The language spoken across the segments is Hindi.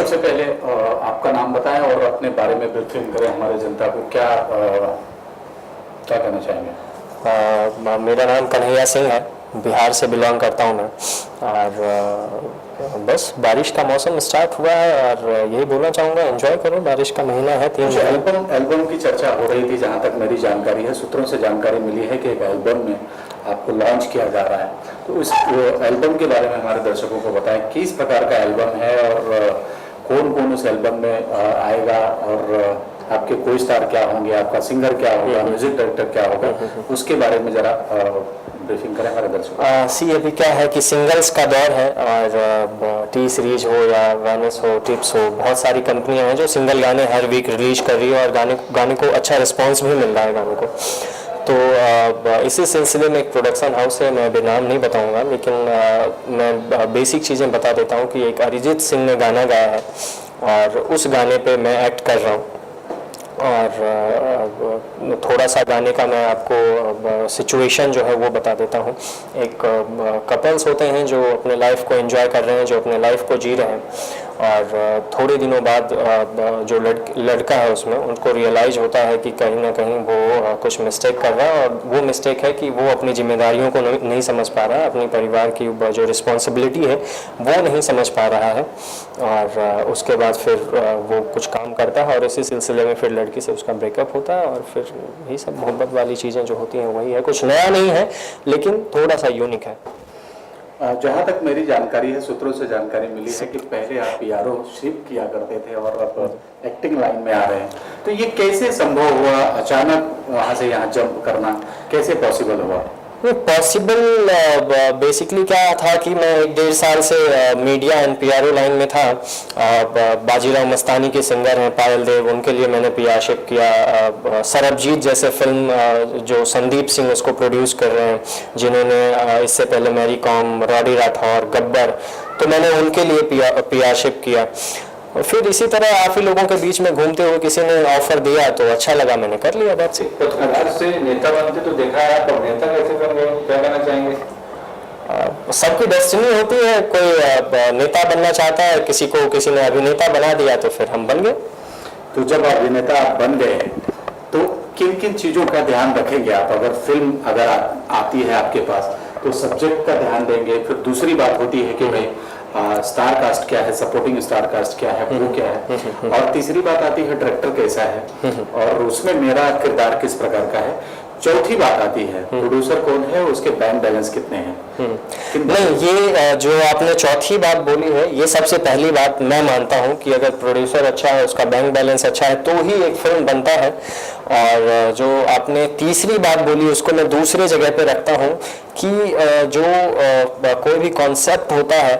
सबसे पहले आपका नाम बताएं और अपने बारे में ब्रीफिंग करें हमारे जनता को, क्या क्या कहना चाहेंगे? मेरा नाम कन्हैया सिंह है, बिहार से बिलोंग करता हूँ मैं। और बस बारिश का मौसम स्टार्ट हुआ है और यही बोलना चाहूँगा, एंजॉय करो, बारिश का महीना है। 3 महीने एल्बम की चर्चा हो रही थी, जहाँ तक मेरी जानकारी है, सूत्रों से जानकारी मिली है कि एक एल्बम में आपको लॉन्च किया जा रहा है। तो उस एल्बम के बारे में हमारे दर्शकों को बताएं, किस प्रकार का एल्बम है और कौन कौन उस एल्बम में आएगा और आपके को स्टार क्या होंगे, आपका सिंगर क्या होगा, म्यूजिक डायरेक्टर क्या होगा, उसके बारे में जरा ब्रीफिंग करें हमारे दर्शकों। अभी क्या है कि सिंगल्स का दौर है और टी सीरीज हो या वैनस हो, टिप्स हो, बहुत सारी कंपनियां हैं जो सिंगल गाने हर वीक रिलीज कर रही है और गाने को अच्छा रिस्पांस भी मिल रहा है गाने को। तो इसी सिलसिले में एक प्रोडक्शन हाउस है, मैं अभी नाम नहीं बताऊंगा, लेकिन मैं बेसिक चीज़ें बता देता हूं कि एक अरिजीत सिंह ने गाना गाया है और उस गाने पे मैं एक्ट कर रहा हूं। और थोड़ा सा गाने का मैं आपको सिचुएशन जो है वो बता देता हूँ। एक कपल्स होते हैं जो अपने लाइफ को एंजॉय कर रहे हैं, जो अपने लाइफ को जी रहे हैं, और थोड़े दिनों बाद जो लड़का है उसमें उनको रियलाइज़ होता है कि कहीं ना कहीं वो कुछ मिस्टेक कर रहा है, और वो मिस्टेक है कि वो अपनी जिम्मेदारियों को नहीं समझ पा रहा है, अपनी परिवार की जो रिस्पॉन्सिबिलिटी है वो नहीं समझ पा रहा है। और उसके बाद फिर वो कुछ काम करता है और इसी सिलसिले में फिर लड़की से उसका ब्रेकअप होता है, और फिर यही सब मोहब्बत वाली चीज़ें जो होती हैं वही है, कुछ नया नहीं है लेकिन थोड़ा सा यूनिक है। जहाँ तक मेरी जानकारी है, सूत्रों से जानकारी मिली है कि पहले आप पीआरओ शिप किया करते थे और अब एक्टिंग लाइन में आ रहे हैं, तो ये कैसे संभव हुआ? अचानक वहाँ से यहाँ जंप करना कैसे पॉसिबल हुआ? पॉसिबल बेसिकली क्या था कि मैं 1.5 साल से मीडिया एंड पीआरओ लाइन में था। बाजीराव मस्तानी के सिंगर हैं पायल देव, उनके लिए मैंने पीआरशिप किया। सरबजीत जैसे फिल्म जो संदीप सिंह उसको प्रोड्यूस कर रहे हैं, जिन्होंने इससे पहले मैरी कॉम, रॉडी राठौर, गब्बर, तो मैंने उनके लिए पीआरशिप किया। और फिर इसी तरह आप ही लोगों के बीच में घूमते हुए किसी ने ऑफर दिया तो अच्छा लगा, मैंने कर लिया। बात से पत्रकार से नेता बनते तो देखा है, तो नेता कैसे बन गए, क्या कहना चाहेंगे? सबकी डेस्टिनी होती है, कोई नेता बनना चाहता है, किसी ने अभिनेता बना दिया तो फिर हम बन गए। तो जब अभिनेता आप बन गए तो किन किन चीज़ों का ध्यान रखेंगे आप? अगर फिल्म आती है आपके पास तो सब्जेक्ट का ध्यान देंगे, फिर दूसरी बात होती है कि भाई स्टार कास्ट क्या है, सपोर्टिंग स्टार कास्ट क्या है, वो क्या है, और तीसरी बात आती है डायरेक्टर कैसा है और उसमें मेरा किरदार किस प्रकार का है, चौथी बात आती है प्रोड्यूसर कौन है, उसके बैंक बैलेंस कितने हैं। नहीं, ये जो आपने चौथी बात बोली है, ये सबसे पहली बात मैं मानता हूँ कि अगर प्रोड्यूसर अच्छा है, उसका बैंक बैलेंस अच्छा है, तो ही एक फिल्म बनता है। और जो आपने तीसरी बात बोली उसको मैं दूसरे जगह पे रखता हूँ कि जो कोई भी कॉन्सेप्ट होता है,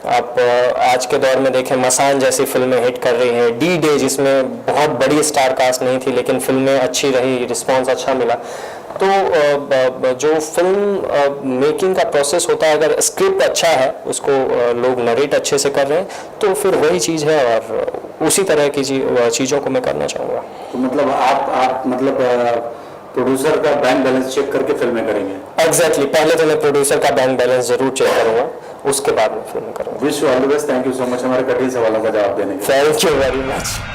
आप आज के दौर में देखें, मसान जैसी फिल्में हिट कर रही हैं, डी डे जिसमें बहुत बड़ी स्टार कास्ट नहीं थी लेकिन फिल्में अच्छी रही, रिस्पांस अच्छा मिला। तो जो फिल्म मेकिंग का प्रोसेस होता है, अगर स्क्रिप्ट अच्छा है, उसको लोग नरेट अच्छे से कर रहे हैं, तो फिर वही चीज़ है और उसी तरह की चीज़ों को मैं करना चाहूँगा। तो मतलब आप मतलब प्रोड्यूसर का बैंक बैलेंस चेक करके फिल्में करेंगे? एग्जैक्टली, पहले तो मैं प्रोड्यूसर का बैंक बैलेंस जरूर चेक करूँगा, उसके बाद में फिल्म करूँगा। Wish you all the best, thank you so much हमारे कठिन सवालों का जवाब देने के लिए। Thank you very much.